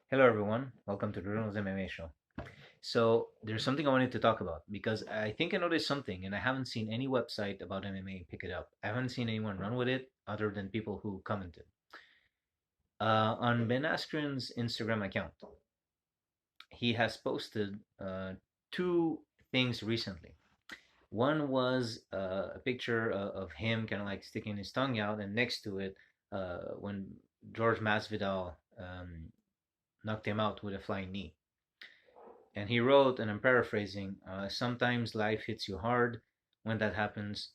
Hello, everyone. Welcome to Bruno's MMA show. So, there's something I wanted to talk about because I think I noticed something and I haven't seen any website about MMA pick it up. I haven't seen anyone run with it other than people who commented. On Ben Askren's Instagram account, he has posted two things recently. One was a picture of him kind of like sticking his tongue out, and next to it, when George Masvidal knocked him out with a flying knee. And he wrote, and I'm paraphrasing, sometimes life hits you hard. When that happens,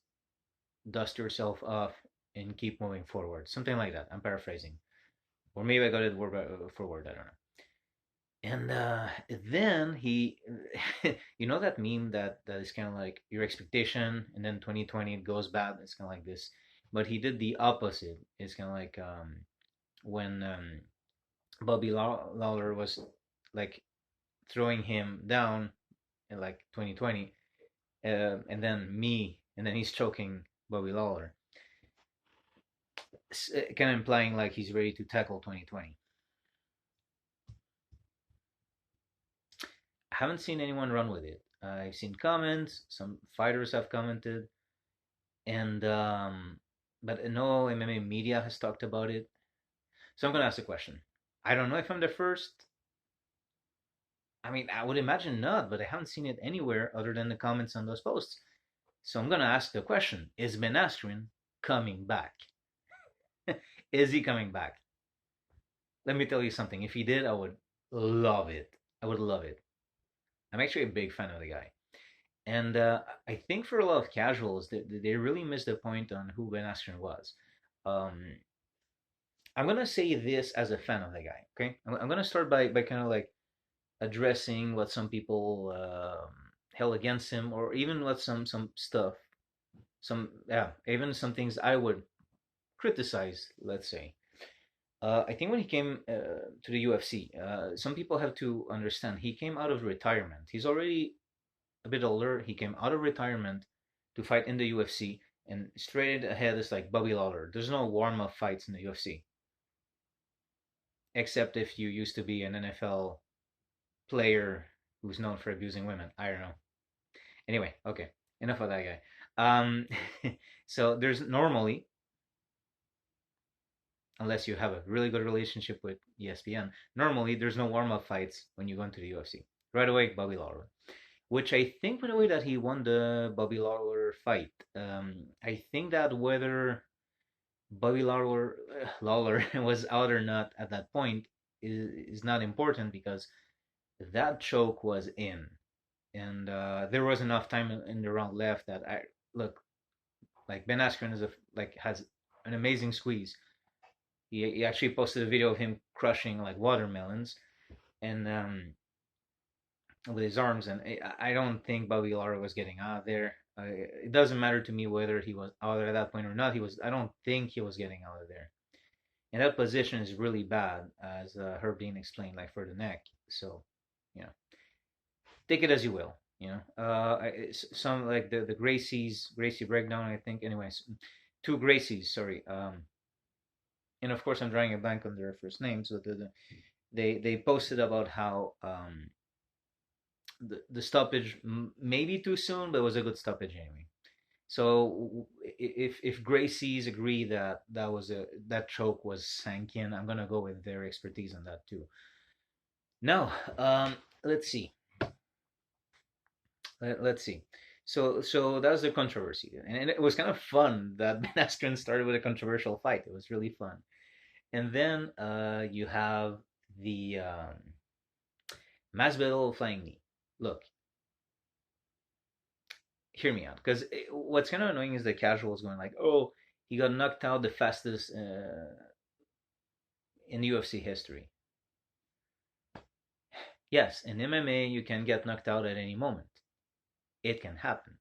dust yourself off and keep moving forward. Something like that. I'm paraphrasing. Or maybe I got it for word. I don't know. And then he, that meme that is kind of like your expectation, and then 2020 it goes bad. It's kind of like this. But he did the opposite. It's kind of like when Bobby Lawler was like throwing him down in like 2020, and then me, and then he's choking Bobby Lawler, kind of implying like he's ready to tackle 2020. I haven't seen anyone run with it. I've seen comments. Some fighters have commented, and but no MMA media has talked about it. So I'm gonna ask a question. I don't know if I'm the first. I mean, I would imagine not, but I haven't seen it anywhere other than the comments on those posts. So I'm gonna ask the question: Is Ben Askren coming back? Is he coming back? Let me tell you something. If he did, I would love it. I would love it. I'm actually a big fan of the guy. And I think for a lot of casuals, they really missed the point on who Ben Askren was. Um, I'm gonna say this as a fan of the guy. Okay, I'm gonna start by kind of like addressing what some people held against him, or even what some stuff, even some things I would criticize. Let's say. I think when he came to the UFC, some people have to understand he came out of retirement. He's already a bit older. He came out of retirement to fight in the UFC, and straight ahead is like Bobby Lawler. There's no warm up fights in the UFC, except if you used to be an NFL player who's known for abusing women. I don't know. Anyway, okay, enough of that guy. So there's normally, unless you have a really good relationship with ESPN, normally there's no warm up fights when you go into the UFC. Right away, Bobby Lawler, which I think, by the way, that he won the Bobby Lawler fight. I think that whether Lawler was out or not at that point is not important because that choke was in, and there was enough time in the round left that I look like Ben Askren has an amazing squeeze. He actually posted a video of him crushing like watermelons, and with his arms, and I don't think Bobby Lara was getting out of there. It doesn't matter to me whether he was out there at that point or not. He was. I don't think he was getting out of there. And that position is really bad, as her being explained, like for the neck. So, you know, take it as you will. Some like the Gracie breakdown. I think, anyways, two Gracies. Sorry. And of course, I'm drawing a blank on their first names. So they posted about how the stoppage maybe too soon, but it was a good stoppage anyway. So if Gracie's agree that that choke was sank in, I'm gonna go with their expertise on that too. Now, let's see. Let's see. So that was the controversy, and it was kind of fun that Ben Askren started with a controversial fight. It was really fun, and then you have the Masvidal flying knee. Look, hear me out, because what's kind of annoying is the casuals going like, "Oh, he got knocked out the fastest in UFC history." Yes, in MMA you can get knocked out at any moment. It can happen.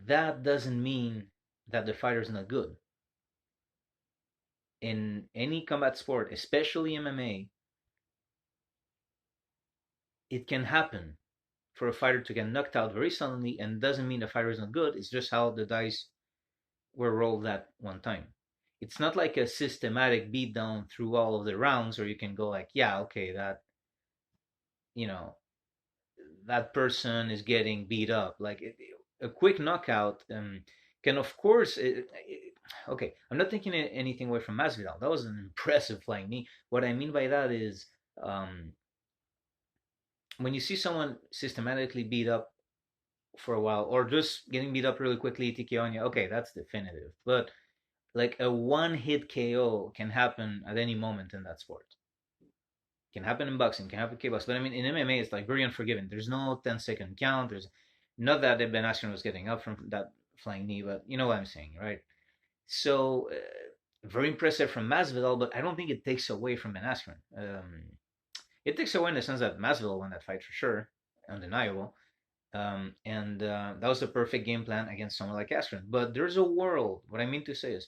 That doesn't mean that the fighter's not good. In any combat sport, especially MMA, it can happen for a fighter to get knocked out very suddenly, and doesn't mean the fighter is not good. It's just how the dice were rolled that one time. it's not like a systematic beatdown through all of the rounds, or you can go like, yeah, okay, that, you know, that person is getting beat up. Like a quick knockout can, of course, okay. I'm not taking anything away from Masvidal. That was an impressive flying knee. What I mean by that is, um, when you see someone systematically beat up for a while, or just getting beat up really quickly, TKO on you, okay, that's definitive. But like a one hit KO can happen at any moment in that sport. Can happen in boxing, can happen in kickboxing. But I mean, in MMA, it's like very unforgiving. There's no 10-second count. There's not that Ben Askren was getting up from that flying knee, but you know what I'm saying, right? So, very impressive from Masvidal, but I don't think it takes away from Ben Askren. It takes away in the sense that Masvidal won that fight for sure, undeniable. And that was a perfect game plan against someone like Askren. But there's a world. What I mean to say is,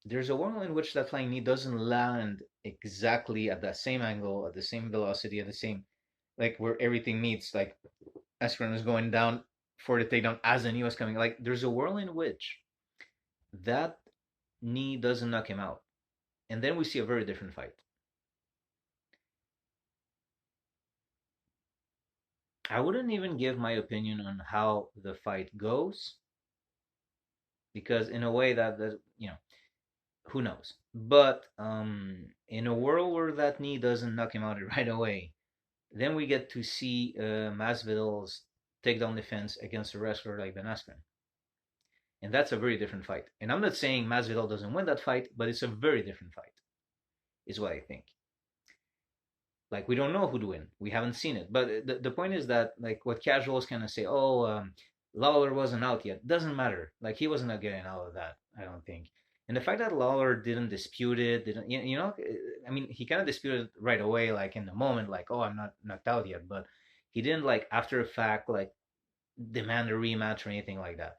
there's a world in which that flying knee doesn't land exactly at that same angle, at the same velocity, at the same, like where everything meets. Like Askren is going down for the takedown as the knee was coming. Like there's a world in which that knee doesn't knock him out, and then we see a very different fight. I wouldn't even give my opinion on how the fight goes, because in a way that who knows. But in a world where that knee doesn't knock him out right away, then we get to see Masvidal's takedown defense against a wrestler like Ben Askren. And that's a very different fight. And I'm not saying Masvidal doesn't win that fight, but it's a very different fight, is what I think. Like, we don't know who'd win. We haven't seen it. But the point is that, like, what casuals kind of say, oh, Lawler wasn't out yet. Doesn't matter. Like, he wasn't getting out of that, I don't think. And the fact that Lawler didn't dispute it, didn't, I mean, he kind of disputed it right away, like in the moment, like, oh, I'm not knocked out yet. But he didn't, like, after a fact, like, demand a rematch or anything like that.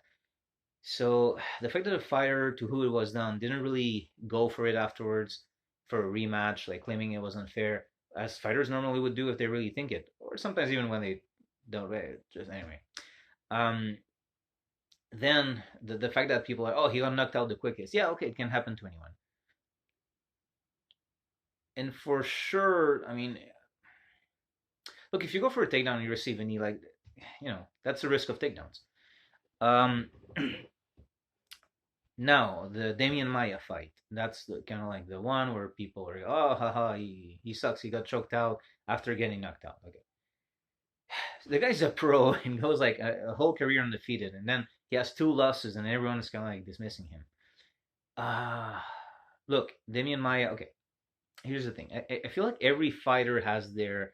So the fact that the fighter to who it was done didn't really go for it afterwards for a rematch, like claiming it was unfair, as fighters normally would do if they really think it, or sometimes even when they don't. Just anyway. Um, then the fact that people are, oh, he got knocked out the quickest. Yeah, okay, it can happen to anyone. And for sure, I mean, look, if you go for a takedown and you receive a knee, like, that's the risk of takedowns. Um, Now, the Damian Maya fight, that's the kind of like the one where people are, oh, haha, he sucks. He got choked out after getting knocked out. Okay. The guy's a pro and goes like a whole career undefeated. And then he has two losses and everyone is kind of like dismissing him. Look, Damian Maya, okay. Here's the thing. I feel like every fighter has their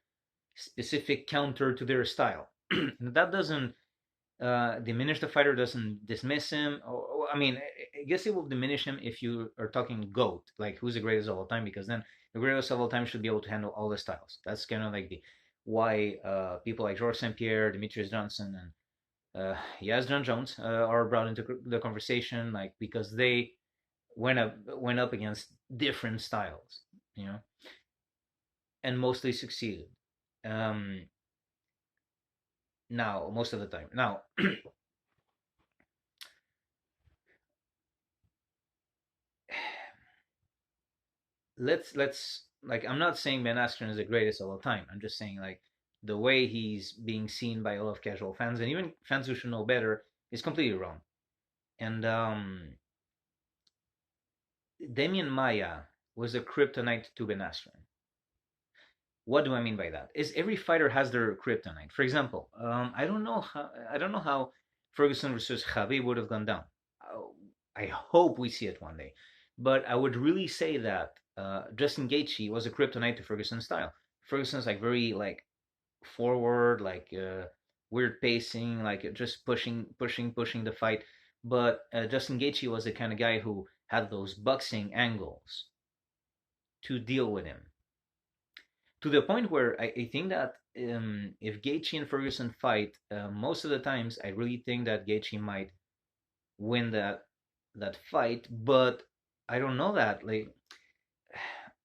specific counter to their style. That doesn't diminish the fighter, doesn't dismiss him. I mean, I guess it will diminish him if you are talking GOAT, like who's the greatest of all time, because then the greatest of all time should be able to handle all the styles. That's kind of like the why people like George St. Pierre, Demetrius Johnson, and yes, John Jones are brought into the conversation, like because they went up against different styles, you know, and mostly succeeded. Um, Now, most of the time. Now, let's like, I'm not saying Ben Askren is the greatest of all time. I'm just saying like the way he's being seen by a lot of casual fans and even fans who should know better is completely wrong. And Damian Maya was a kryptonite to Ben Askren. What do I mean by that? Is every fighter has their kryptonite. For example, I don't know how Ferguson versus Javi would have gone down. I hope we see it one day, but I would really say that Justin Gaethje was a kryptonite to Ferguson's style. Ferguson's like very like forward, like weird pacing, like just pushing the fight. But Justin Gaethje was the kind of guy who had those boxing angles to deal with him, to the point where I think that if Gaethje and Ferguson fight, most of the times I really think that Gaethje might win that fight, but I don't know that. Like,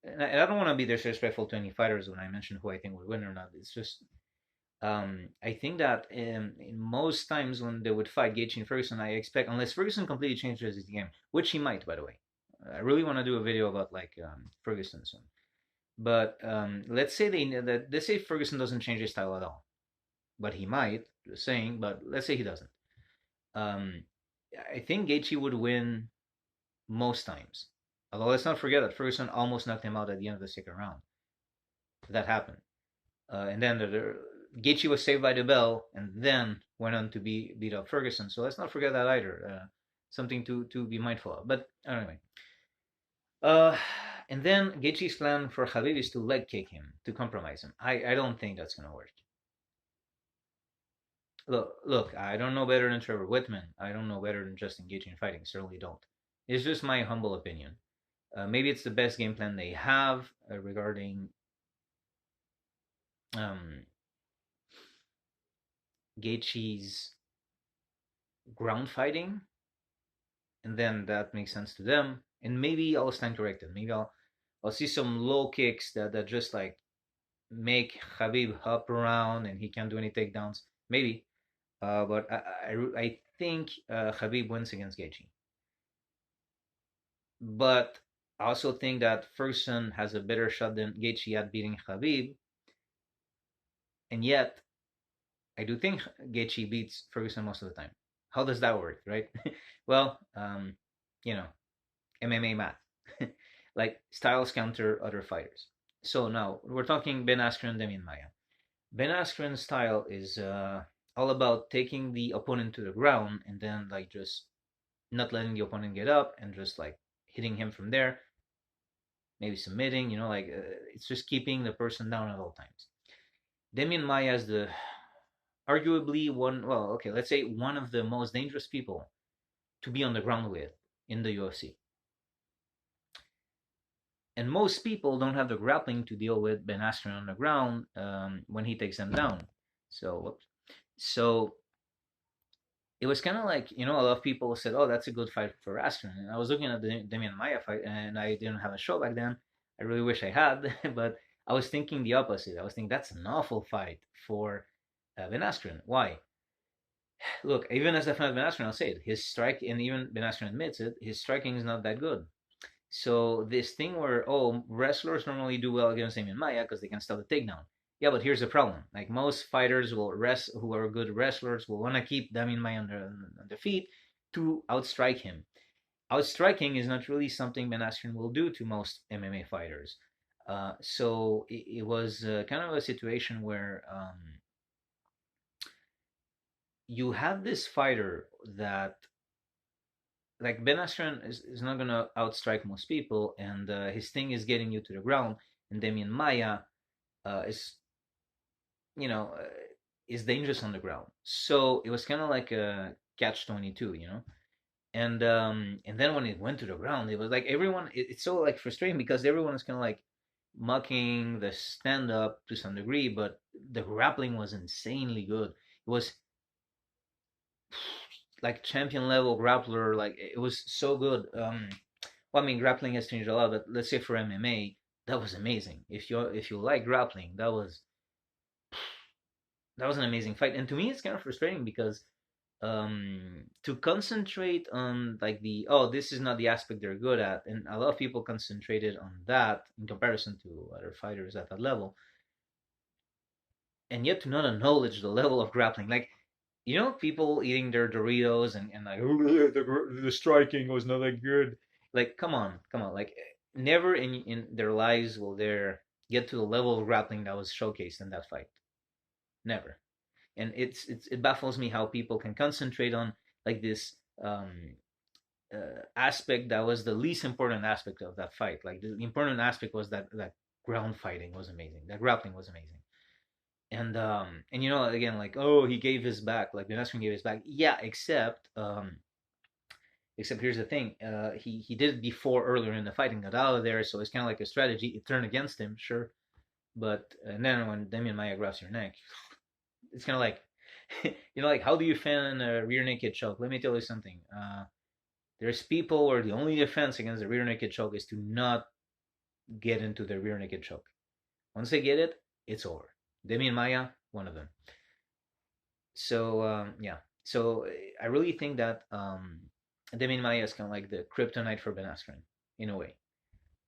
and I don't want to be disrespectful to any fighters when I mention who I think would win or not. It's just I think that in most times when they would fight Gaethje and Ferguson, I expect, unless Ferguson completely changes his game, which he might, by the way. I really want to do a video about like Ferguson soon. But let's say let's say Ferguson doesn't change his style at all, but he might. Just saying. But let's say he doesn't. Um, I think Gaethje would win most times. Although let's not forget that Ferguson almost knocked him out at the end of the second round. That happened. And then Gaethje was saved by the bell, and then went on to beat up Ferguson. So let's not forget that either. Something to be mindful of. But anyway, uh, and then Gaethje's plan for Khabib is to leg kick him to compromise him. I don't think that's gonna work. Look, I don't know better than Trevor Whitman. I don't know better than Justin Gaethje in fighting. Certainly don't. It's just my humble opinion. Maybe it's the best game plan they have regarding um, Gaethje's ground fighting, and then that makes sense to them. And maybe I'll stand corrected. Maybe I'll see some low kicks that just like make Khabib hop around and he can't do any takedowns. Maybe, but I think Khabib wins against Gaethje. But I also think that Ferguson has a better shot than Gaethje at beating Khabib, and yet I do think Gaethje beats Ferguson most of the time. How does that work, right? Well, you know, MMA math. Like styles counter other fighters. So now we're talking Ben Askren, Demian Maia. Ben Askren's style is all about taking the opponent to the ground and then like just not letting the opponent get up and just like hitting him from there, maybe submitting. Like it's just keeping the person down at all times. Demian Maia is the arguably one. Well, okay, let's say one of the most dangerous people to be on the ground with in the UFC. And most people don't have the grappling to deal with Ben Askren on the ground when he takes them down. So it was kind of like, a lot of people said, "Oh, that's a good fight for Askren." And I was looking at the Demian Maia fight, and I didn't have a show back then. I really wish I had, but I was thinking the opposite. I was thinking that's an awful fight for Ben Askren. Why? Look, even as a fan of Ben Askren, I'll say it. His strike, and even Ben Askren admits it, his striking is not that good. So this thing where wrestlers normally do well against Demian Maia because they can stop the takedown. Yeah, but here's the problem. Like most fighters who are good wrestlers will want to keep Demian Maia on the feet to outstrike him. Outstriking is not really something Ben Askren will do to most MMA fighters. So it was kind of a situation where you have this fighter that like Ben Askren is not gonna outstrike most people, and his thing is getting you to the ground. And Demian Maia is, you know, uh, is dangerous on the ground. So it was kind of like a catch-22. And then when it went to the ground, it was like everyone. It's so like frustrating because everyone is kind of like mocking the stand-up to some degree, but the grappling was insanely good. It was like champion level grappler. Like it was so good. Well, I mean, grappling has changed a lot, but let's say for MMA, that was amazing. If you like grappling, that was an amazing fight. And to me, it's kind of frustrating because to concentrate on like this is not the aspect they're good at, and a lot of people concentrated on that in comparison to other fighters at that level, and yet to not acknowledge the level of grappling. Like people eating their Doritos and like the striking was not that good. Like come on, like never in their lives will they get to the level of grappling that was showcased in that fight. Never. And it baffles me how people can concentrate on like this aspect that was the least important aspect of that fight. Like the important aspect was that ground fighting was amazing. That grappling was amazing. And again, like, oh, he gave his back, like Ben Askren gave his back. Yeah, except here's the thing, he did it before earlier in the fight and got out of there, so it's kind of like a strategy. It turned against him, sure, but and then when Demian Maia grabs your neck, it's kind of like, like how do you fan a rear naked choke? Let me tell you something. There's people where the only defense against the rear naked choke is to not get into the rear naked choke. Once they get it, it's over. Demian Maia, one of them. So yeah, so I really think that Demian Maia is kind of like the kryptonite for Ben Askren. in a way.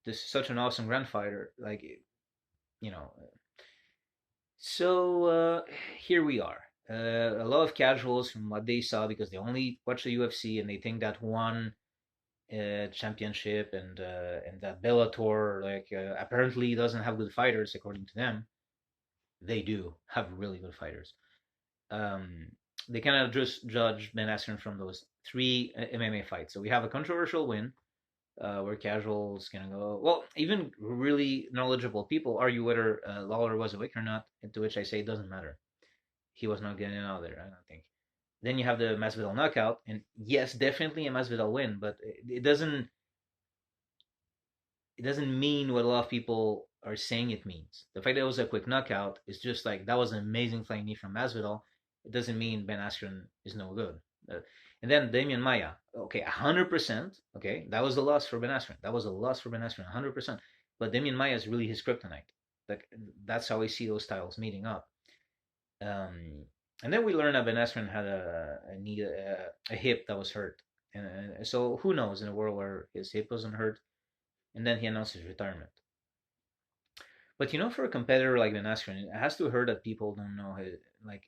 This is such an awesome grand fighter, like you know. So here we are. A lot of casuals from what they saw because they only watch the UFC and they think that one championship and that Bellator apparently doesn't have good fighters according to them. They do have really good fighters. Um, they cannot just judge Ben Askren from those three MMA fights. So we have a controversial win where casuals can go. Well, even really knowledgeable people argue whether Lawler was awake or not. To which I say it doesn't matter. He was not getting out there. I don't think. Then you have the Masvidal knockout, and yes, definitely a Masvidal win, but it doesn't mean what a lot of people are saying it means. The fact that it was a quick knockout is just like that was an amazing flying knee from Masvidal. It doesn't mean Ben Askren is no good. And then Damian Maya, okay, 100%. Okay, that was a loss for Ben Askren. That was a loss for Ben Askren, 100%. But Damian Maya is really his kryptonite. Like that's how I see those styles meeting up. Um, and then we learned that Ben Askren had a hip that was hurt, and so who knows in a world where his hip wasn't hurt, and then he announced his retirement. But for a competitor like Ben Askren, it has to hurt that people don't know his, like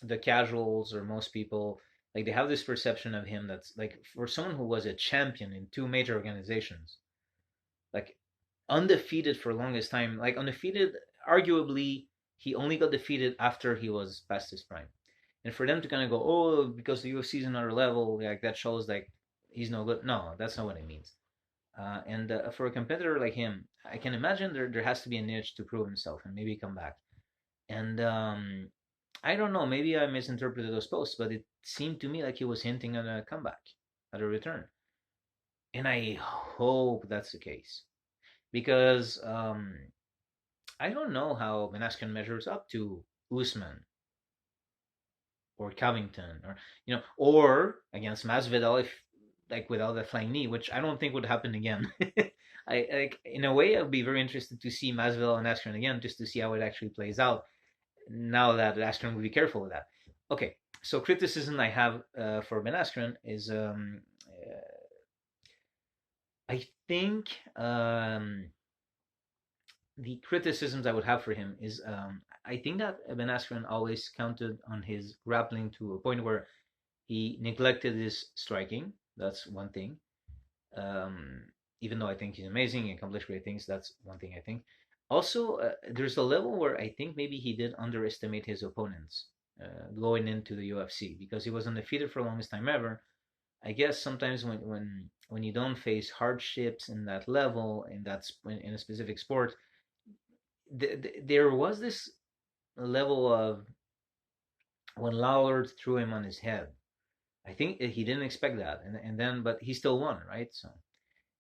the casuals or most people, like they have this perception of him that's like for someone who was a champion in two major organizations, like undefeated for the longest time, like undefeated. Arguably, he only got defeated after he was past his prime, and for them to kind of go, oh, because the UFC is another level, like that shows like he's no good. No, that's not what it means. And for a competitor like him, I can imagine there has to be an itch to prove himself and maybe come back. And I don't know, maybe I misinterpreted those posts, but it seemed to me like he was hinting at a comeback, at a return. And I hope that's the case because I don't know how Menascan measures up to Usman or Covington or against Masvidal if like without a flying knee, which I don't think would happen again. I like in a way I'd be very interested to see Masvidal and Askren again just to see how it actually plays out. Now that Askren will be careful with that. Okay, so criticism I have for Ben Askren is I think the criticisms I would have for him is I think that Ben Askren always counted on his grappling to a point where he neglected his striking. That's one thing. Um, Even though I think he's amazing and accomplished great things, that's one thing I think. Also, there's a level where I think maybe he did underestimate his opponents going into the UFC because he was undefeated for the longest time ever. I guess sometimes when you don't face hardships in that level in in a specific sport, there was this level of when Lawler threw him on his head. I think he didn't expect that, and then but he still won, right? So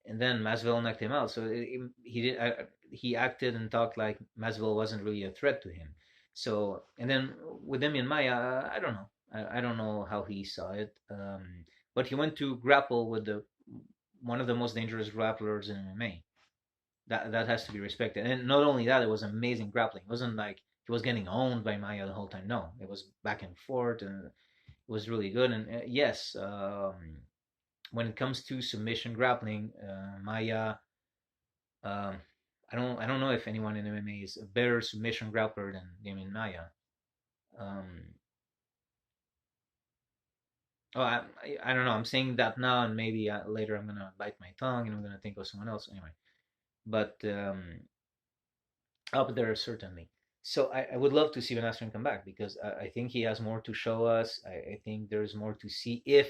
and then Masvidal knocked him out. So he did. He acted and talked like Masvidal wasn't really a threat to him. So and then with Demian Maya, I don't know. I don't know how he saw it. But he went to grapple with the one of the most dangerous grapplers in MMA. That has to be respected. And not only that, it was amazing grappling. It wasn't like he was getting owned by Maya the whole time. No, it was back and forth, and it was really good. And yes, when it comes to submission grappling, Maya, um, I don't know if anyone in MMA is a better submission grappler than Damien Maya. Um, I don't know. I'm saying that now, and maybe later I'm gonna bite my tongue and I'm gonna think of someone else anyway. But up there certainly. So I would love to see Van Askren come back because I think he has more to show us. I think there's more to see if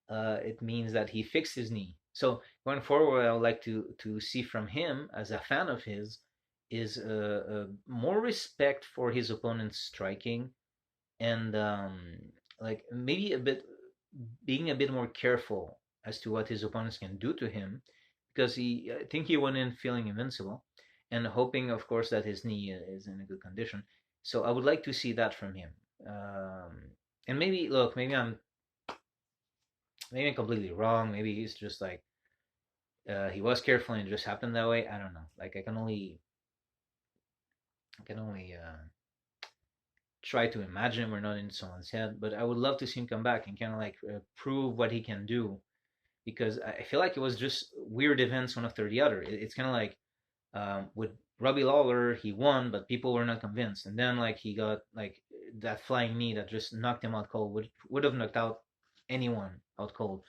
it means that he fixed his knee. So going forward, I would like to see from him as a fan of his is more respect for his opponent's striking and like maybe a bit being a bit more careful as to what his opponents can do to him because I think he went in feeling invincible and hoping, of course, that his knee is in a good condition. So I would like to see that from him. And maybe look, maybe I'm completely wrong. Maybe he's just like he was careful and it just happened that way. I don't know. Like I can only try to imagine we're not in someone's head, but I would love to see him come back and kind of like prove what he can do because I feel like it was just weird events one after the other. It's kind of like with Robbie Lawler, he won, but people were not convinced. And then like he got like that flying knee that just knocked him out cold. Would have knocked out anyone out cold.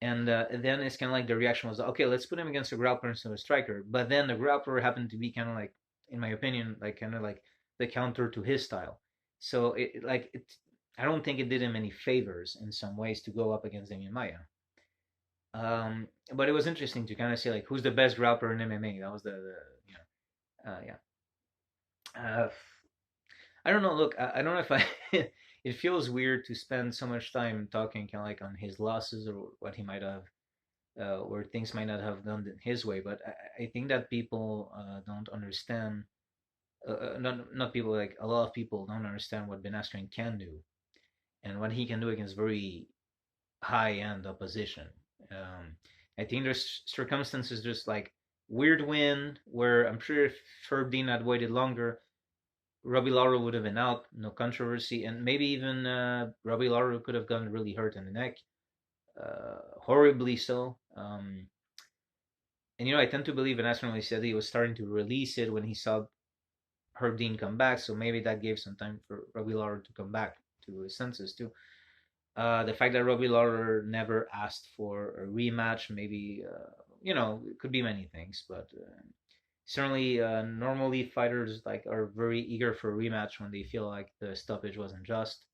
And then it's kind of like the reaction was, okay, let's put him against a grappler instead of a striker. But then the grappler happened to be kind of like, in my opinion, like kind of like the counter to his style. So I don't think it did him any favors in some ways to go up against Damian Maia. But it was interesting to kind of see like who's the best grappler in MMA. That was the you yeah. I don't know. Look, I don't know if I. It feels weird to spend so much time talking kind of like on his losses or what he might have, or things might not have done his way. But I think that people don't understand. Not people, like a lot of people don't understand what Ben Askren can do and what he can do against very high end opposition. Um, I think there's circumstances just like weird win where I'm sure if Herb Dean had waited longer, Robbie Lawler would have been out, no controversy, and maybe even Robbie Lawler could have gotten really hurt in the neck, horribly so. And I tend to believe, and Askren said he was starting to release it when he saw Herb Dean come back, so maybe that gave some time for Robbie Lawler to come back to his senses too. The fact that Robbie Lawler never asked for a rematch, maybe it could be many things, but certainly normally fighters like are very eager for a rematch when they feel like the stoppage wasn't just.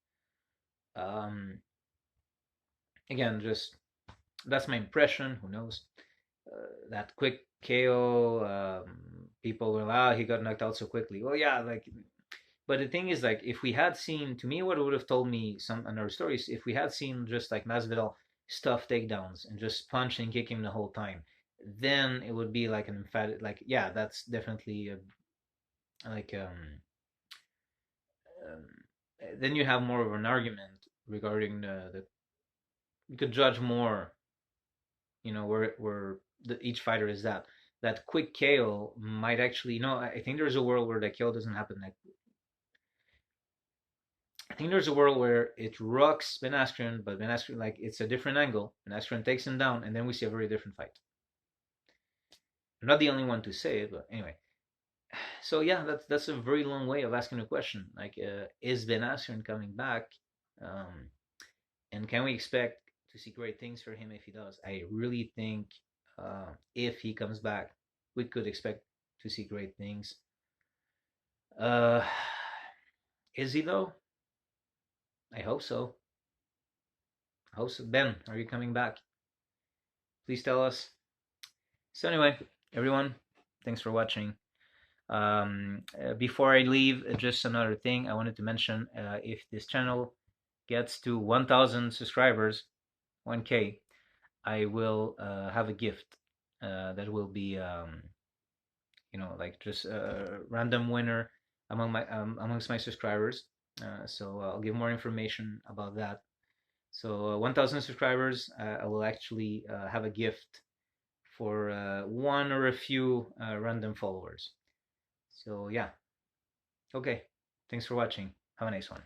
Um, Again, just that's my impression. Who knows? That quick KO, people were like, he got knocked out so quickly. Well, yeah, like, but the thing is, like, if we had seen, to me, what it would have told me some another stories, if we had seen just like Masvidal stuff takedowns and just punch and kick him the whole time, then it would be like an emphatic, like, yeah, that's definitely like um, then you have more of an argument regarding the you could judge more, where each fighter is at. That quick KO might actually, I think there's a world where the KO doesn't happen. Like, I think there's a world where it rocks Ben Askren, but Ben Askren, like, it's a different angle. Ben Askren takes him down, and then we see a very different fight. I'm not the only one to say it, but anyway. So yeah, that's a very long way of asking a question. Like, is Ben Askren coming back? Um, and can we expect to see great things for him if he does? I really think if he comes back, we could expect to see great things. Uh, is he though? I hope so. I hope so. Ben, are you coming back? Please tell us. So anyway, everyone, thanks for watching. Before I leave, just another thing I wanted to mention: if this channel gets to 1,000 subscribers, 1K, I will have a gift that will be, like just a random winner amongst my subscribers. So I'll give more information about that. So 1,000 subscribers, I will actually have a gift for one or a few random followers. So yeah, okay. Thanks for watching. Have a nice one.